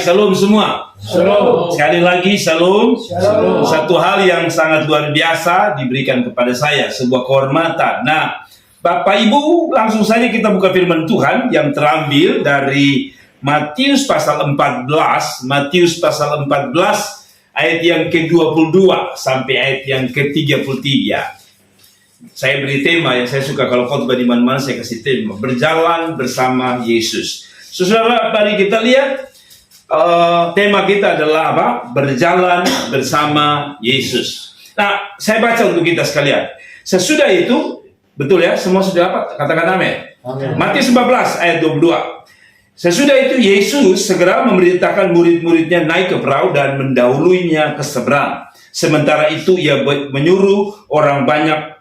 Shalom semua. Shalom. Sekali lagi Shalom. Shalom. Satu hal yang sangat luar biasa diberikan kepada saya, sebuah kehormatan. Nah, Bapak Ibu, langsung saja kita buka firman Tuhan yang terambil dari Matius pasal 14, Matius pasal 14 ayat yang ke-22 sampai ayat yang ke-33. Saya beri tema yang saya suka kalau khotbah di mana-mana saya kasih tema, berjalan bersama Yesus. Saudara, mari kita lihat tema kita adalah apa? Berjalan bersama Yesus. Nah, saya baca untuk kita sekalian. Sesudah itu, betul ya, semua sudah dapat? Katakan amin. Matius 14 ayat 22. Sesudah itu Yesus segera memerintahkan murid-muridnya naik ke perahu dan mendahuluinya ke seberang. Sementara itu ia menyuruh orang banyak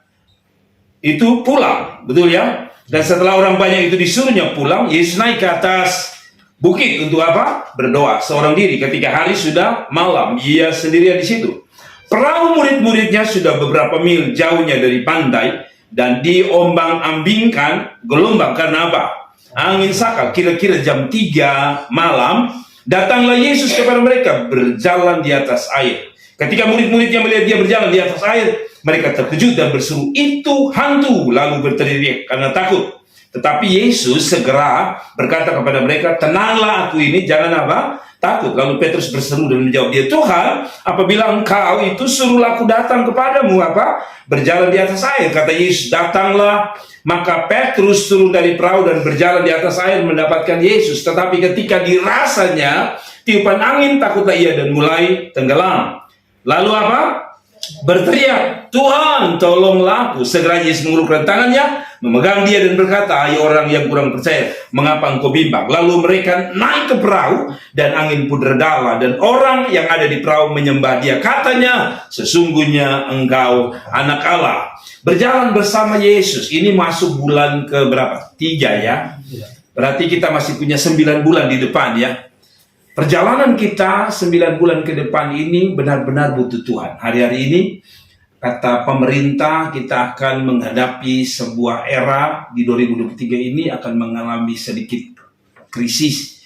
itu pulang, betul ya? Dan setelah orang banyak itu disuruhnya pulang, Yesus naik ke atas bukit untuk apa? Berdoa seorang diri. Ketika hari sudah malam, ia sendirian di situ. Perahu murid-muridnya sudah beberapa mil jauhnya dari pantai dan diombang-ambingkan gelombang karena apa? Angin sakal. Kira-kira jam 3 malam, datanglah Yesus kepada mereka berjalan di atas air. Ketika murid-muridnya melihat dia berjalan di atas air, mereka terkejut dan berseru, "Itu hantu!" Lalu berteriak karena takut. Tetapi Yesus segera berkata kepada mereka, "Tenanglah, aku ini, jangan apa? Takut." Lalu Petrus berseru dan menjawab dia, "Tuhan, apabila engkau itu, suruhlah aku datang kepadamu apa? Berjalan di atas air." Kata Yesus, "Datanglah." Maka Petrus turun dari perahu dan berjalan di atas air mendapatkan Yesus. Tetapi ketika dirasanya tiupan angin, takutlah ia dan mulai tenggelam. Lalu apa? Berteriak, "Tuhan, tolonglah aku." Segera Yesus mengulurkan tangannya, memegang dia dan berkata, "Hai orang yang kurang percaya, mengapa engkau bimbang?" Lalu mereka naik ke perahu dan angin pun redalah dan orang yang ada di perahu menyembah dia. Katanya, "Sesungguhnya engkau anak Allah." Berjalan bersama Yesus. Ini masuk bulan ke berapa? 3 ya. Berarti kita masih punya 9 bulan di depan ya. Perjalanan kita 9 bulan ke depan ini benar-benar butuh Tuhan. Hari-hari ini, kata pemerintah, kita akan menghadapi sebuah era di 2023 ini akan mengalami sedikit krisis,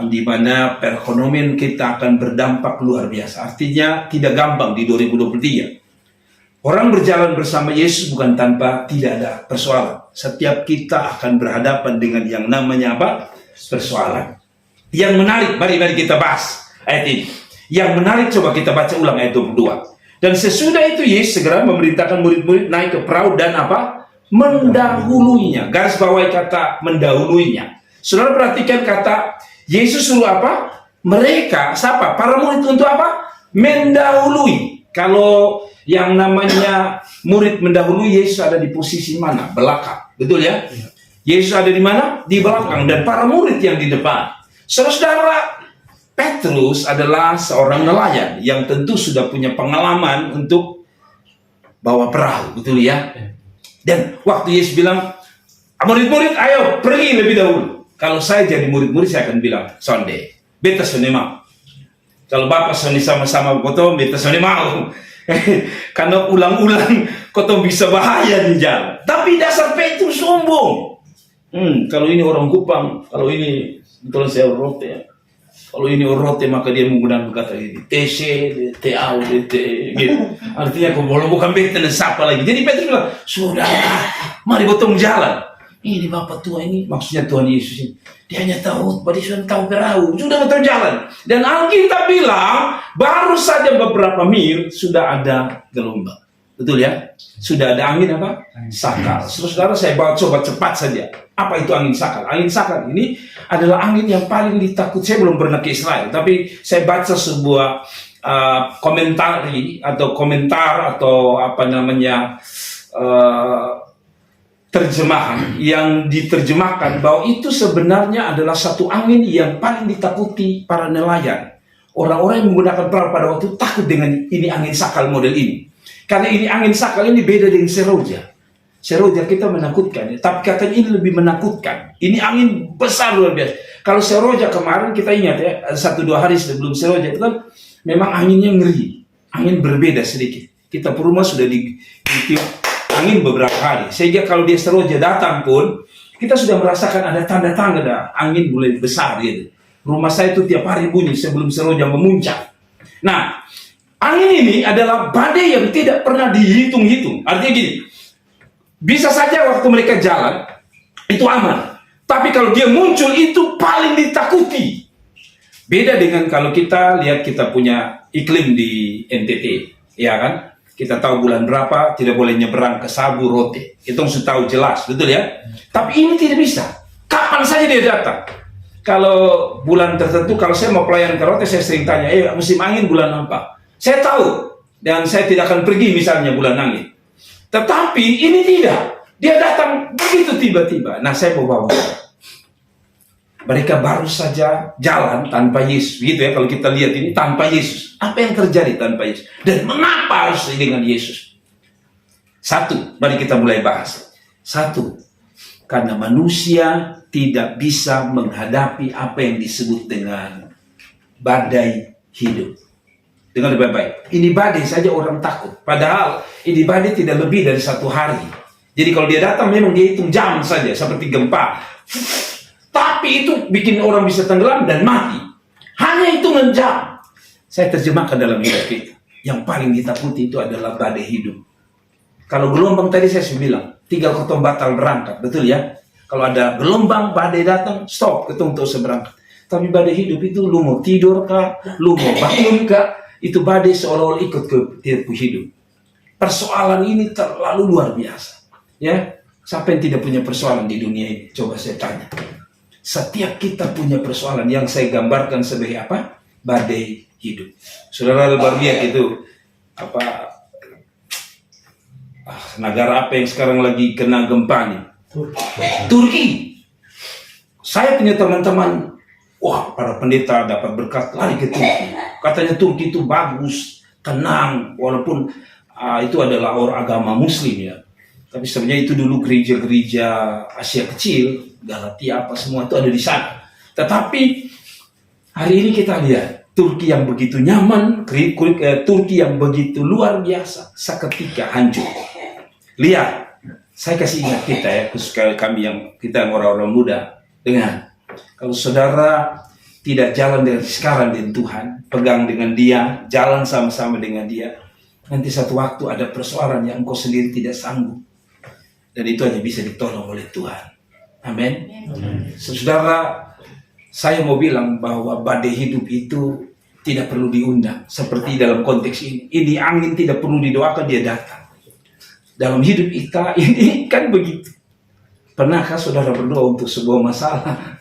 di mana perekonomian kita akan berdampak luar biasa. Artinya tidak gampang di 2023. Orang berjalan bersama Yesus bukan tanpa tidak ada persoalan. Setiap kita akan berhadapan dengan yang namanya apa? Persoalan. Yang menarik, mari kita bahas ayat ini. Yang menarik, coba kita baca ulang ayat 22. Dan sesudah itu Yesus segera memerintahkan murid-murid naik ke perahu dan apa? Mendahuluinya. Garis bawahi kata mendahuluinya. Saudara perhatikan kata Yesus suruh apa? Mereka, siapa? Para murid untuk apa? Mendahului. Kalau yang namanya murid mendahului, Yesus ada di posisi mana? Belakang. Betul ya? Yesus ada di mana? Di belakang. Dan para murid yang di depan. Saudara, Petrus adalah seorang nelayan yang tentu sudah punya pengalaman untuk bawa perahu, betul ya? Dan waktu Yesus bilang, "Murid-murid, ayo pergi lebih dahulu." Kalau saya jadi murid-murid, saya akan bilang, "Sonde, beta sonde mau." Kalau Bapak sonde sama-sama koto, beta sonde mau. Karena ulang-ulang koto bisa bahaya di jalan. Tapi dasar Petrus sombong. Kalau ini orang Kupang, kalau ini betul saya rote ya. Kalau ini rote maka dia menggunakan kata ini TC, TAU, T gitu. Artinya kalau bukan beta dan siapa lagi. Jadi Petrus bilang, "Sudah, mari potong jalan." Ini Bapak tua ini, maksudnya Tuhan Yesus ini. Dia hanya tahu, dia sudah tahu perahu, sudah potong jalan. Dan Alkitab bilang, baru saja beberapa mil sudah ada gelombang. Betul ya? Sudah ada angin apa? Sakal. Saudara, saya coba cepat saja. Apa itu angin sakal? Angin sakal ini adalah angin yang paling ditakut. Saya belum pernah ke Israel, tapi saya baca sebuah komentar atau apa namanya terjemahan yang diterjemahkan bahwa itu sebenarnya adalah satu angin yang paling ditakuti para nelayan. Orang-orang yang menggunakan perahu pada waktu itu takut dengan ini angin sakal model ini. Karena ini angin sakal ini beda dengan seroja. Seroja kita menakutkan, tapi katanya ini lebih menakutkan. Ini angin besar luar biasa. Kalau seroja kemarin kita ingat ya, 1-2 hari sebelum seroja itu kan memang anginnya ngeri. Angin berbeda sedikit. Kita pun rumah sudah ditiup angin beberapa hari. Sehingga kalau dia seroja datang pun, kita sudah merasakan ada tanda-tanda angin mulai besar gitu. Rumah saya itu tiap hari bunyi sebelum seroja memuncak. Nah, angin ini adalah badai yang tidak pernah dihitung-hitung. Artinya gini, bisa saja waktu mereka jalan, itu aman. Tapi kalau dia muncul, itu paling ditakuti. Beda dengan kalau kita lihat kita punya iklim di NTT, ya kan? Kita tahu bulan berapa, tidak boleh nyeberang ke Sabu, Rote. Itu sudah tahu jelas, betul ya? Tapi ini tidak bisa. Kapan saja dia datang. Kalau bulan tertentu, kalau saya mau pelayanan ke Rote, saya sering tanya, musim angin bulan apa? Saya tahu, dan saya tidak akan pergi misalnya bulan angin. Tetapi ini tidak. Dia datang begitu tiba-tiba. Nah, saya mau bawa. Mereka baru saja jalan tanpa Yesus. Begitu ya, kalau kita lihat ini tanpa Yesus. Apa yang terjadi tanpa Yesus? Dan mengapa harus dengan Yesus? Satu, mari kita mulai bahas. Satu, karena manusia tidak bisa menghadapi apa yang disebut dengan badai hidup. Dengar baik-baik. Ini badai saja orang takut. Padahal ini badai tidak lebih dari 1 hari. Jadi kalau dia datang memang dia hitung jam saja seperti gempa. Tapi itu bikin orang bisa tenggelam dan mati. Hanya hitungan jam. Saya terjemahkan dalam hidup kita. Yang paling ditakuti itu adalah badai hidup. Kalau gelombang tadi saya sudah bilang, 3 ketong batal berangkat, betul ya? Kalau ada gelombang, badai datang, stop, ketong untuk seberangkat. Tapi badai hidup itu, lu mau tidur kah? Lu mau bangun kah? Itu badai seolah-olah ikut ke tiap hidup. Persoalan ini terlalu luar biasa. Ya, siapa yang tidak punya persoalan di dunia ini? Coba saya tanya. Setiap kita punya persoalan yang saya gambarkan sebagai apa? Badai hidup. Saudara baru lihat itu apa? Negara apa yang sekarang lagi kena gempa nih? Turki. Saya punya teman-teman, wah, para pendeta dapat berkat lari ke Turki. Katanya Turki itu bagus, tenang, walaupun itu adalah orang agama Muslim ya. Tapi sebenarnya itu dulu gereja-gereja Asia Kecil, Galatia apa semua itu ada di sana. Tetapi hari ini kita lihat Turki yang begitu nyaman, Turki yang begitu luar biasa, seketika hancur. Lihat. Saya kasih ingat kita ya, khusus kami yang kita orang-orang muda, dengan kalau saudara tidak jalan dengan sekarang dengan Tuhan, pegang dengan Dia, jalan sama-sama dengan Dia, nanti satu waktu ada persoalan yang engkau sendiri tidak sanggup, dan itu hanya bisa ditolong oleh Tuhan. Amin. Saudara, saya mau bilang bahwa badai hidup itu tidak perlu diundang, seperti dalam konteks ini. Ini angin tidak perlu didoakan, dia datang. Dalam hidup kita ini kan begitu. Pernahkah saudara berdoa untuk sebuah masalah?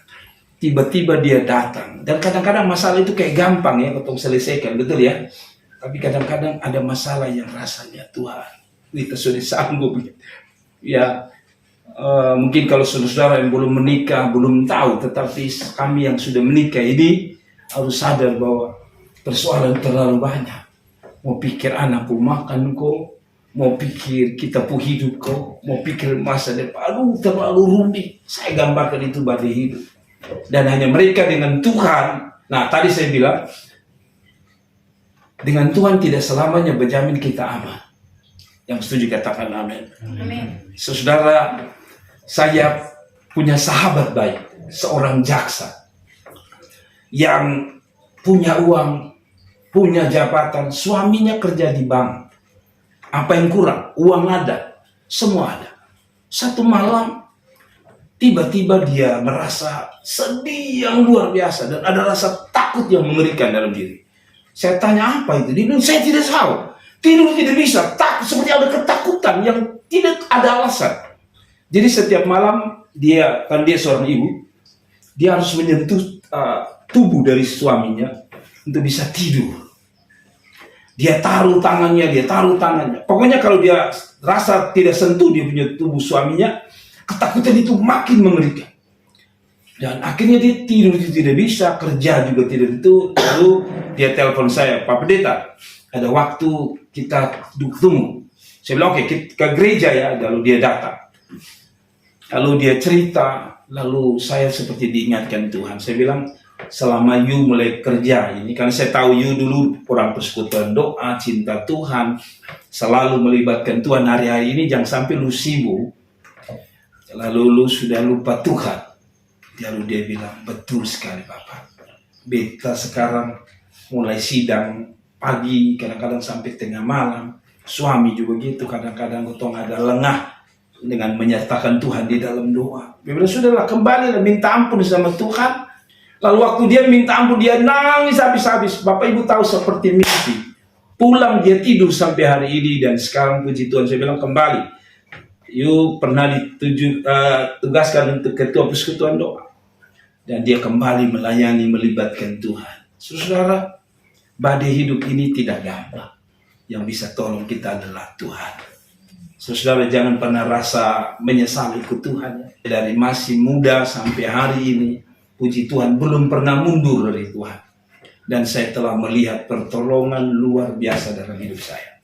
Tiba-tiba dia datang. Dan kadang-kadang masalah itu kayak gampang ya untuk selesaikan, betul ya? Tapi kadang-kadang ada masalah yang rasanya Tuhan, kita sudah sanggup. Ya, mungkin kalau saudara yang belum menikah, belum tahu. Tetapi kami yang sudah menikah ini harus sadar bahwa persoalan terlalu banyak. Mau pikir anak pun makan kok, mau pikir kita pun hidup kok, mau pikir masa depan, terlalu rumit. Saya gambarkan itu badai hidup. Dan hanya mereka dengan Tuhan. Nah, tadi saya bilang, dengan Tuhan tidak selamanya berjamin kita aman. Yang setuju katakan amin. Saudara, saya punya sahabat baik, seorang jaksa, yang punya uang, punya jabatan, suaminya kerja di bank. Apa yang kurang? Uang ada, semua ada. Satu malam, tiba-tiba dia merasa sedih yang luar biasa dan ada rasa takut yang mengerikan dalam diri. Saya tanya apa itu? Dia bilang, saya tidak tahu. Tidur tidak bisa, takut, seperti ada ketakutan yang tidak ada alasan. Jadi setiap malam dia seorang ibu, dia harus menyentuh tubuh dari suaminya untuk bisa tidur. Dia taruh tangannya. Pokoknya kalau dia rasa tidak sentuh dia punya tubuh suaminya, ketakutan itu makin mengerikan. Dan akhirnya dia tidur itu tidak bisa, kerja juga tidak itu. Lalu dia telepon saya, Pak Pendeta, ada waktu kita tunggu. Saya bilang, oke, ke gereja ya. Lalu dia datang. Lalu dia cerita, lalu saya seperti diingatkan Tuhan. Saya bilang, selama you mulai kerja ini, karena saya tahu you dulu orang persekutuan doa, cinta Tuhan, selalu melibatkan Tuhan. Hari-hari ini jangan sampai lu sibuk, lalu lu sudah lupa Tuhan. Lalu dia bilang, betul sekali Bapak, Beta sekarang mulai sidang pagi, kadang-kadang sampai tengah malam. Suami juga gitu, kadang-kadang ketong ada lengah dengan menyertakan Tuhan di dalam doa. Biar sudahlah, kembali dan minta ampun sama Tuhan. Lalu waktu dia minta ampun, dia nangis habis-habis. Bapak Ibu tahu seperti mimpi. Pulang dia tidur sampai hari ini, dan sekarang puji Tuhan saya bilang kembali. You pernah ditugaskan untuk ketua persekutuan doa, dan dia kembali melayani, melibatkan Tuhan. Saudara, badai hidup ini tidak gampang. Yang bisa tolong kita adalah Tuhan. Saudara, jangan pernah rasa menyesal ikut Tuhan. Dari masih muda sampai hari ini, puji Tuhan, belum pernah mundur dari Tuhan. Dan saya telah melihat pertolongan luar biasa dalam hidup saya.